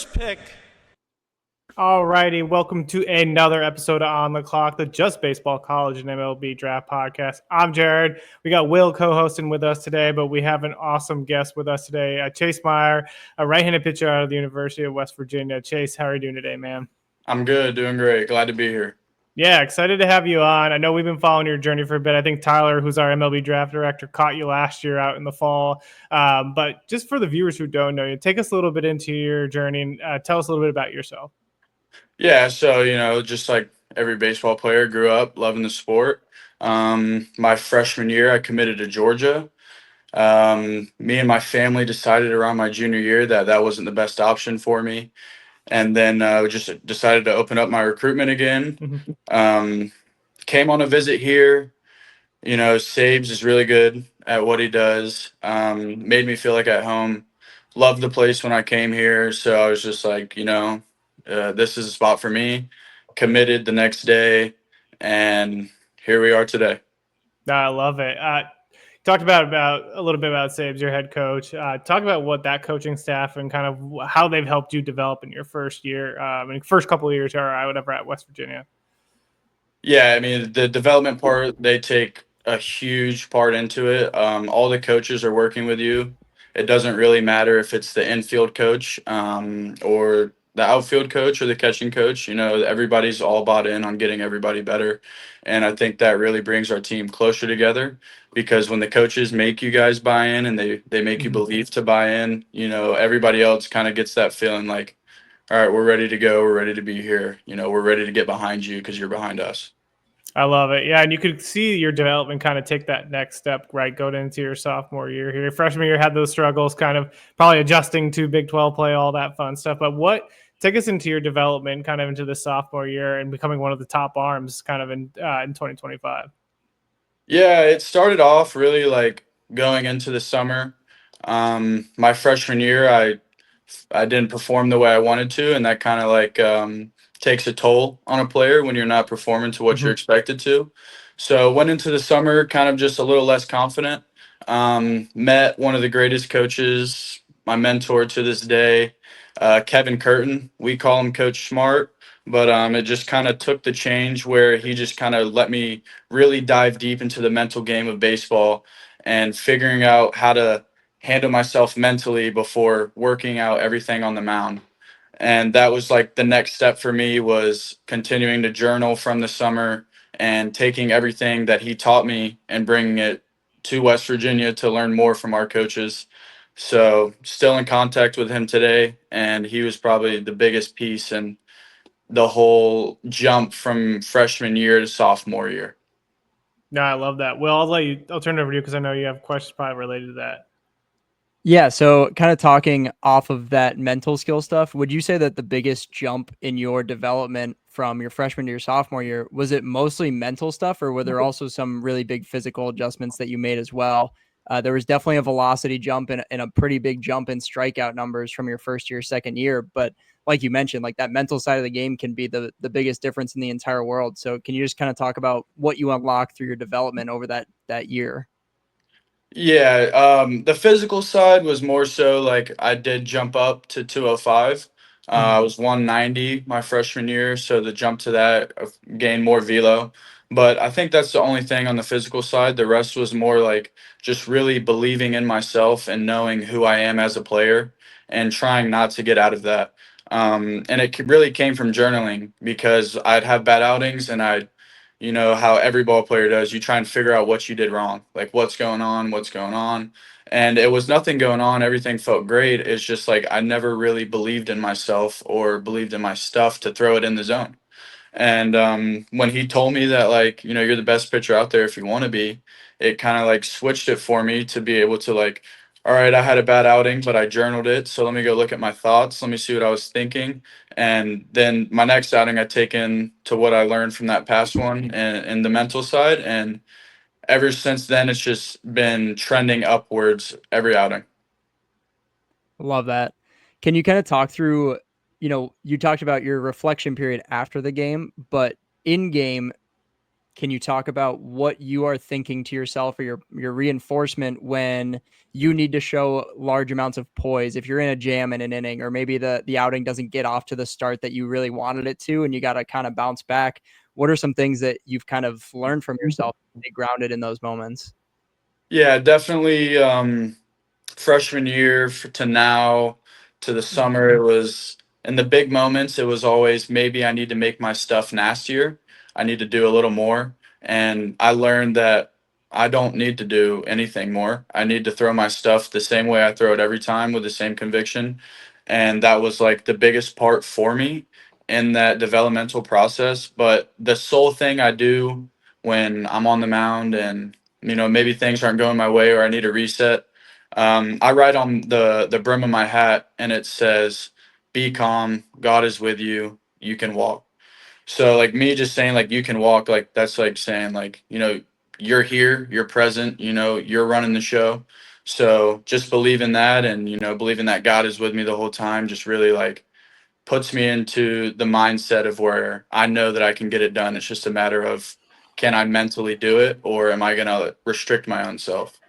first pick. All righty, welcome to another episode of On the Clock, the Just Baseball College and MLB Draft Podcast. I'm Jared. We got Will co-hosting with us today, but we have an awesome guest with us today, Chase Meyer, a right-handed pitcher out of the University of West Virginia. Chase, how are you doing today, man? I'm good, doing great. Glad to be here. Yeah, excited to have you on. I know we've been following your journey for a bit. I think Tyler, who's our MLB draft director, caught you last year out in the fall. But just for the viewers who don't know you, take us a little bit into your journey and tell us a little bit about yourself. Yeah, so, just like every baseball player, grew up loving the sport. My freshman year, I committed to Georgia. Me and my family decided around my junior year that that wasn't the best option for me. And then we just decided to open up my recruitment again. Came on a visit here. Sabes is really good at what he does. Made me feel like at home. Loved the place when I came here. So I was just like, this is a spot for me. Committed the next day, and here we are today. I love it. Talked about a little bit about Sabes, your head coach. Talk about what that coaching staff and kind of how they've helped you develop in your first year, first couple of years, or whatever at West Virginia. Yeah, I mean, the development part, they take a huge part into it. All the coaches are working with you. It doesn't really matter if it's the infield coach or the outfield coach or the catching coach. Everybody's all bought in on getting everybody better. And I think that really brings our team closer together because when the coaches make you guys buy in and they make you believe to buy in, everybody else kind of gets that feeling like, all right, we're ready to go. We're ready to be here. We're ready to get behind you because you're behind us. I love it. Yeah, and you could see your development kind of take that next step, right? Going into your sophomore year here. Freshman year had those struggles, kind of probably adjusting to Big 12 play, all that fun stuff. But take us into your development kind of into the sophomore year and becoming one of the top arms kind of in 2025? Yeah, it started off really like going into the summer. My freshman year, I didn't perform the way I wanted to, and that kind of like takes a toll on a player when you're not performing to what you're expected to. So went into the summer kind of just a little less confident. Met one of the greatest coaches, my mentor to this day, Kevin Curtin. We call him Coach Smart, but it just kind of took the change where he just kind of let me really dive deep into the mental game of baseball and figuring out how to handle myself mentally before working out everything on the mound. And that was like the next step for me was continuing to journal from the summer and taking everything that he taught me and bringing it to West Virginia to learn more from our coaches. So still in contact with him today, and he was probably the biggest piece in the whole jump from freshman year to sophomore year. No, I love that. Well, I'll turn it over to you because I know you have questions probably related to that. Yeah, so kind of talking off of that mental skill stuff, would you say that the biggest jump in your development from your freshman to your sophomore year, was it mostly mental stuff, or were there also some really big physical adjustments that you made as well? There was definitely a velocity jump and a pretty big jump in strikeout numbers from your first year, second year. But like you mentioned, like that mental side of the game can be the biggest difference in the entire world. So can you just kind of talk about what you unlocked through your development over that year? Yeah, the physical side was more so like I did jump up to 205. I was 190 my freshman year, so the jump to that gained more velo. But I think that's the only thing on the physical side. The rest was more like just really believing in myself and knowing who I am as a player and trying not to get out of that. And it really came from journaling because I'd have bad outings and how every ball player does, you try and figure out what you did wrong, like what's going on. And it was nothing going on. Everything felt great. It's just like I never really believed in myself or believed in my stuff to throw it in the zone. And when he told me that, like, you're the best pitcher out there if you want to be, it kind of like switched it for me to be able to, like, all right, I had a bad outing, but I journaled it. So let me go look at my thoughts. Let me see what I was thinking. And then my next outing, I take in to what I learned from that past one and the mental side. And ever since then, it's just been trending upwards every outing. Love that. Can you kind of talk through, you talked about your reflection period after the game, but in game, can you talk about what you are thinking to yourself or your reinforcement when you need to show large amounts of poise if you're in a jam in an inning, or maybe the outing doesn't get off to the start that you really wanted it to and you got to kind of bounce back? What are some things that you've kind of learned from yourself to stay grounded in those moments? Yeah, definitely. Freshman year to now to the summer, it was in the big moments, it was always maybe I need to make my stuff nastier. I need to do a little more. And I learned that I don't need to do anything more. I need to throw my stuff the same way I throw it every time with the same conviction. And that was like the biggest part for me in that developmental process. But the sole thing I do when I'm on the mound and, maybe things aren't going my way or I need a reset, I write on the brim of my hat and it says, "Be calm. God is with you. You can walk." So like me just saying like you can walk, like that's like saying like you're here, you're present, you're running the show. So just believe in that, and believing that God is with me the whole time just really like puts me into the mindset of where I know that I can get it done. It's just a matter of, can I mentally do it, or am I gonna restrict my own self?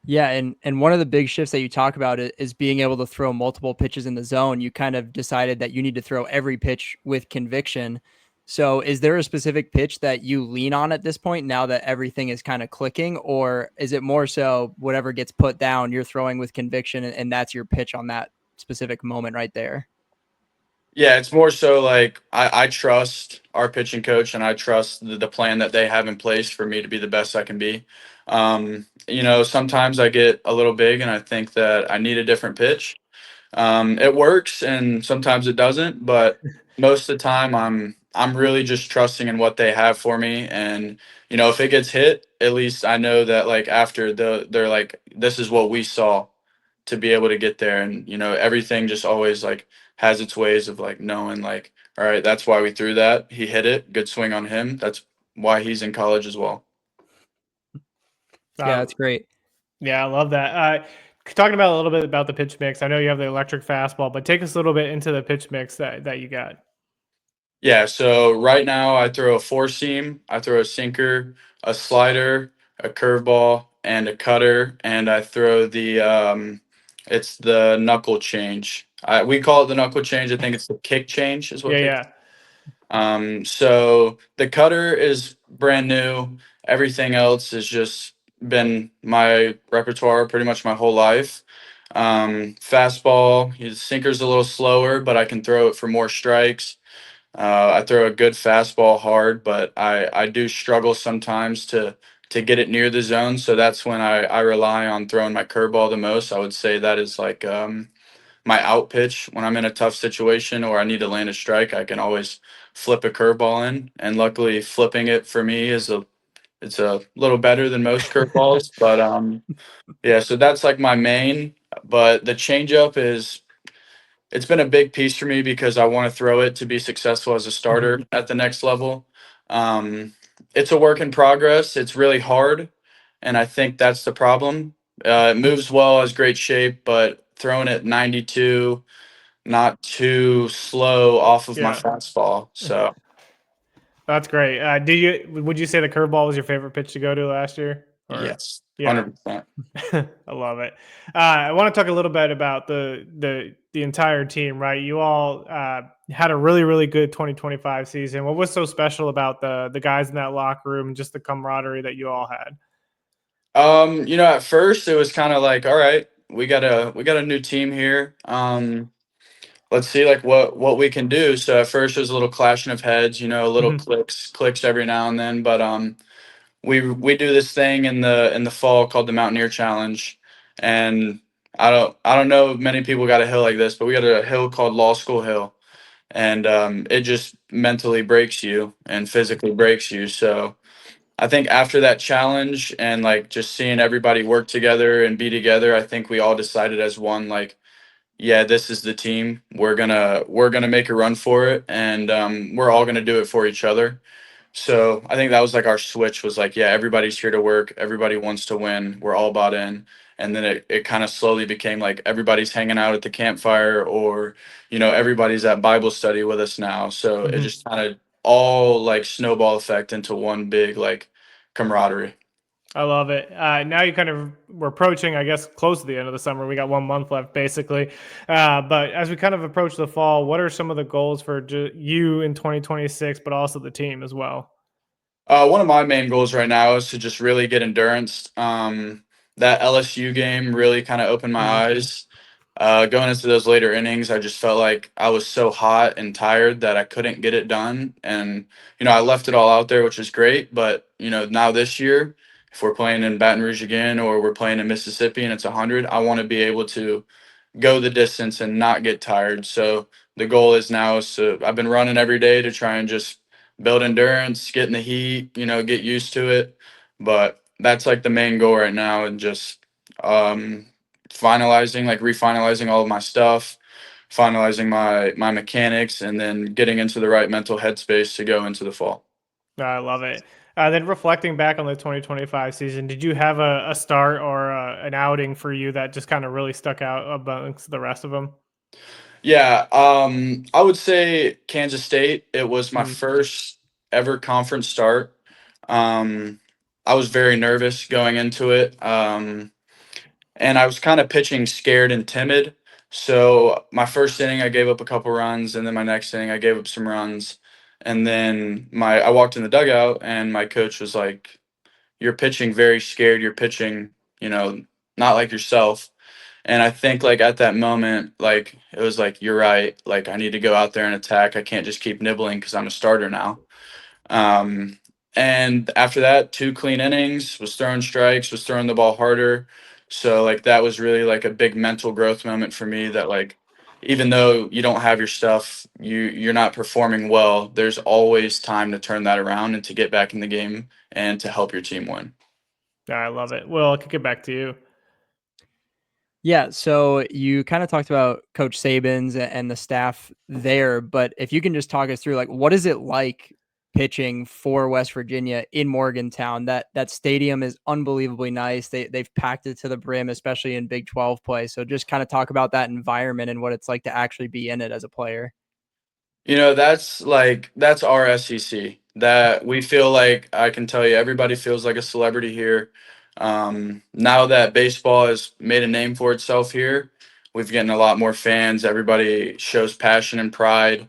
Yeah, and one of the big shifts that you talk about is being able to throw multiple pitches in the zone. You kind of decided that you need to throw every pitch with conviction. So, is there a specific pitch that you lean on at this point now that everything is kind of clicking, or is it more so whatever gets put down, you're throwing with conviction, and that's your pitch on that specific moment right there? Yeah, it's more so like I trust our pitching coach and I trust the plan that they have in place for me to be the best I can be. Sometimes I get a little big and I think that I need a different pitch. It works and sometimes it doesn't, but most of the time I'm really just trusting in what they have for me. And if it gets hit, at least I know that like after they're like, this is what we saw to be able to get there. And everything just always like has its ways of like knowing like, all right, that's why we threw that. He hit it. Good swing on him. That's why he's in college as well. Yeah, Uh, that's great. yeah, I love that. Talking about a little bit about the pitch mix. I know you have the electric fastball, but take us a little bit into the pitch mix that you got. Yeah, so right now I throw a four seam, I throw a sinker, a slider, a curveball, and a cutter, and I throw it's the knuckle change. We call it the knuckle change. I think it's the kick change is what Yeah, they. yeah, So the cutter is brand new. Everything else has just been my repertoire pretty much my whole life. Fastball, his sinker's a little slower, but I can throw it for more strikes. I throw a good fastball hard, but I do struggle sometimes to get it near the zone. So that's when I rely on throwing my curveball the most. I would say that is like my out pitch when I'm in a tough situation or I need to land a strike. I can always flip a curveball in, and luckily flipping it for me it's a little better than most curveballs. But yeah, so that's like my main. But the changeup is it's been a big piece for me because I want to throw it to be successful as a starter at the next level. It's a work in progress. It's really hard, and I think that's the problem. It moves well, has great shape, but throwing it 92, not too slow off of my yeah. fastball. So That's great. Would you say the curveball was your favorite pitch to go to last year? Or yes, yeah, 100%. I love it. I want to talk a little bit about the entire team. Right, you all had a really good 2025 season. What was so special about the guys in that locker room, and just the camaraderie that you all had? At first it was kind of like, all right, we got a new team here. Let's see like what we can do. So at first there's a little clashing of heads, a little Mhm. clicks every now and then, but we do this thing in the fall called the Mountaineer Challenge, and I don't know if many people got a hill like this, but we got a hill called Law School Hill, and it just mentally breaks you and physically breaks you. So I think after that challenge and like just seeing everybody work together and be together, I think we all decided as one like, yeah, this is the team. We're gonna make a run for it, and we're all gonna do it for each other. So I think that was like our switch was like, yeah, everybody's here to work. Everybody wants to win. We're all bought in. And then it kind of slowly became like everybody's hanging out at the campfire, or, everybody's at Bible study with us now. So it Mhm. just kind of all like snowball effect into one big like camaraderie. I love it. Now you kind of we're approaching, I guess, close to the end of the summer. We got 1 month left, basically. But as we kind of approach the fall, what are some of the goals for you in 2026, but also the team as well? One of my main goals right now is to just really get endurance. That LSU game really kind of opened my Mhm. eyes. Going into those later innings, I just felt like I was so hot and tired that I couldn't get it done. And, I left it all out there, which is great. But, now this year, if we're playing in Baton Rouge again or we're playing in Mississippi and it's 100, I want to be able to go the distance and not get tired. So the goal I've been running every day to try and just build endurance, get in the heat, get used to it. But that's like the main goal right now, and just um, refinalizing all of my stuff, finalizing my mechanics, and then getting into the right mental headspace to go into the fall. I love it. Then reflecting back on the 2025 season, did you have a start or an outing for you that just kind of really stuck out amongst the rest of them? Yeah, I would say Kansas State. It was my Mm. first ever conference start. Um, I was very nervous going into it, and I was kind of pitching scared and timid. So my first inning, I gave up a couple runs, and then my next inning, I gave up some runs, and then I walked in the dugout, and my coach was like, "You're pitching very scared. You're pitching, not like yourself." And I think like at that moment, like it was like, you're right. Like I need to go out there and attack. I can't just keep nibbling because I'm a starter now. Um, and after that, 2 clean innings, was throwing strikes, was throwing the ball harder. So like that was really like a big mental growth moment for me, that like even though you don't have your stuff, you're not performing well, there's always time to turn that around and to get back in the game and to help your team win. I love it. Well, I could get back to you. Yeah, so you kind of talked about Coach Saban's and the staff there, but if you can just talk us through, like, what is it like pitching for West Virginia in Morgantown? That stadium is unbelievably nice. They've packed it to the brim, especially in Big 12 play. So just kind of talk about that environment and what it's like to actually be in it as a player. That's our SEC. That we feel like, I can tell you, everybody feels like a celebrity here. Now that baseball has made a name for itself here, we've getting a lot more fans. Everybody shows passion and pride.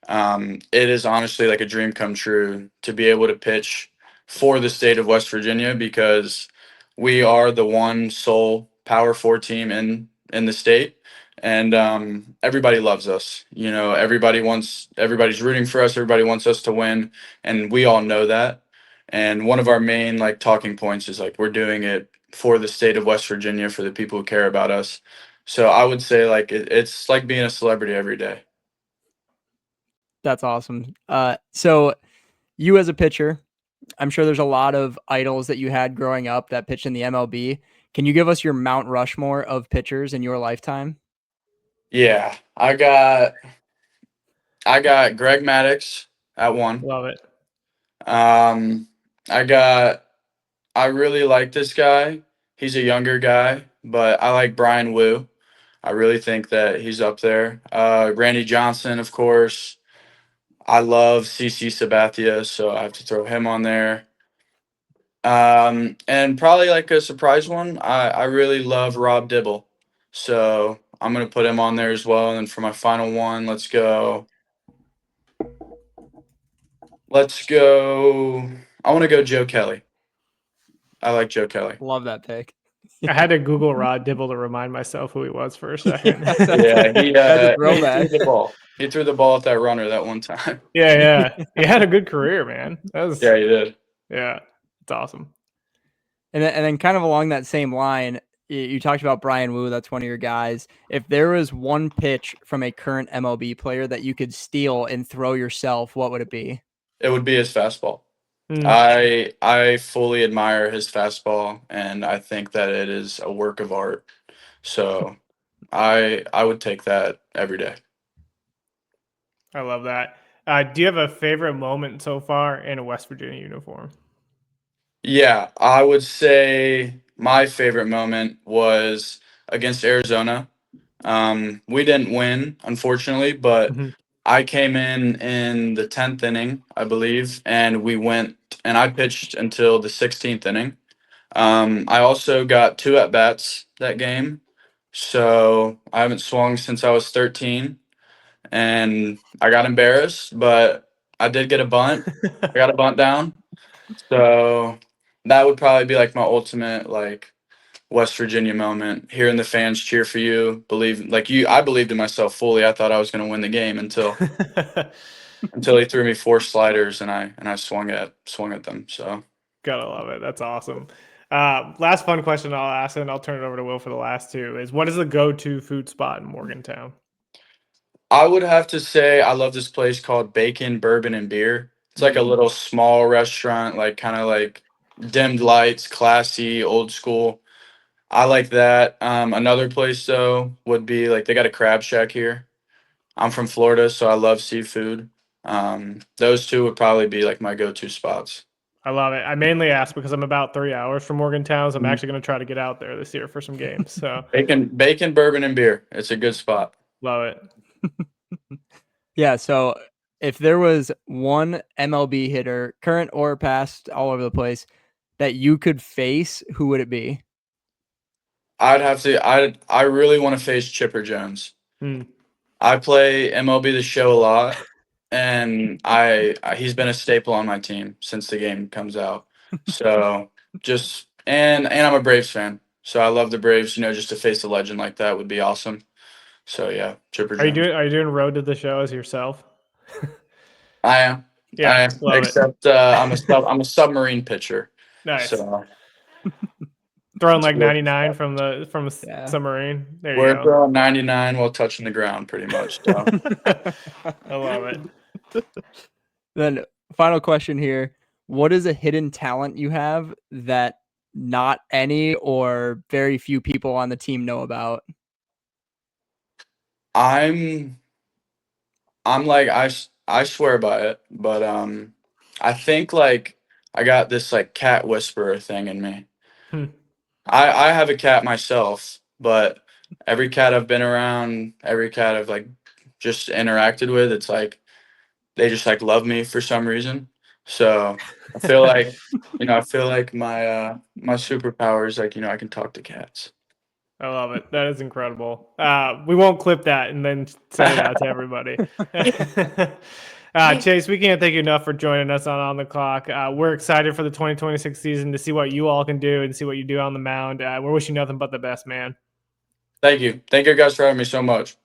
It is honestly like a dream come true to be able to pitch for the state of West Virginia, because we are the one sole Power 4 team in the state, and everybody loves us. Everybody's rooting for us. Everybody wants us to win, and we all know that. And one of our main like talking points is like we're doing it for the state of West Virginia, for the people who care about us. So I would say like it's like being a celebrity every day. That's awesome. So you as a pitcher, I'm sure there's a lot of idols that you had growing up that pitched in the MLB. Can you give us your Mount Rushmore of pitchers in your lifetime? Yeah, I got Greg Maddox at one. Love it. Um, I got I really like this guy. He's a younger guy, but I like Brian Wu. I really think that he's up there. Randy Johnson, of course. I love CC Sabathia, so I have to throw him on there. And probably like a surprise one, I really love Rob Dibble. So I'm gonna put him on there as well. And then for my final one, let's go. Let's go. I want to go Joe Kelly. I like Joe Kelly. Love that pick. I had to Google Rod Dibble to remind myself who he was for a Yeah, second. Yeah, he that's a he threw throwback. the ball. He threw the ball at that runner that one time. Yeah, yeah. He had a good career, man. That was Yeah, he did. yeah, it's awesome. And then kind of along that same line, you talked about Brian Wu. That's one of your guys. If there was one pitch from a current MLB player that you could steal and throw yourself, what would it be? It would be his fastball. Mm, I fully admire his fastball, and I think that it is a work of art. So I would take that every day. I love that. Do you have a favorite moment so far in a West Virginia uniform? Yeah, I would say my favorite moment was against Arizona. We didn't win, unfortunately, but Mhm. I came in the 10th inning, I believe, and I pitched until the 16th inning. I also got 2 at bats that game, so I haven't swung since I was 13, and I got embarrassed, but I did get a bunt. I got a bunt down, so that would probably be like my ultimate like West Virginia moment. Hearing the fans cheer for you, I believed in myself fully. I thought I was going to win the game until he threw me 4 sliders and I swung at them. So Gotta love it. That's awesome. Last fun question I'll ask, and I'll turn it over to Will for the last two, is what is the go-to food spot in Morgantown? I would have to say I love this place called Bacon, Bourbon, and Beer. It's like a little small restaurant, like kind of like dimmed lights, classy, old school. I like that. Another place though would be like they got a crab shack here. I'm from Florida, so I love seafood. Those two would probably be like my go-to spots. I love it. I mainly ask because I'm about 3 hours from Morgantown, so I'm actually going to try to get out there this year for some games. So Bacon, bourbon, and beer. It's a good spot. love it. Yeah. So if there was one MLB hitter, current or past, all over the place, that you could face, who would it be? I really want to face Chipper Jones. Hmm. I play MLB The Show a lot, and he's been a staple on my team since the game comes out. So and I'm a Braves fan, so I love the Braves. Just to face a legend like that would be awesome. So yeah, Chipper Are you Jones. doing Road to the Show as yourself? I am. Yeah, I am. love it. Except I'm a submarine pitcher. Nice. So Throwing like 99 from a Yeah. submarine. There you we're go. throwing 99 while touching the ground, pretty much. So. I love it. Then final question here. What is a hidden talent you have that not any or very few people on the team know about? I'm like I swear by it, but I think like I got this like cat whisperer thing in me. Hmm. I have a cat myself, but every cat I've been around, every cat I've like just interacted with, it's like they just like love me for some reason. So I feel like my superpower is like I can talk to cats. I love it. That is incredible. We won't clip that and then send it out to everybody. Chase, we can't thank you enough for joining us on the clock. We're excited for the 2026 season to see what you all can do and see what you do on the mound. We're wishing nothing but the best, man. Thank you guys for having me so much.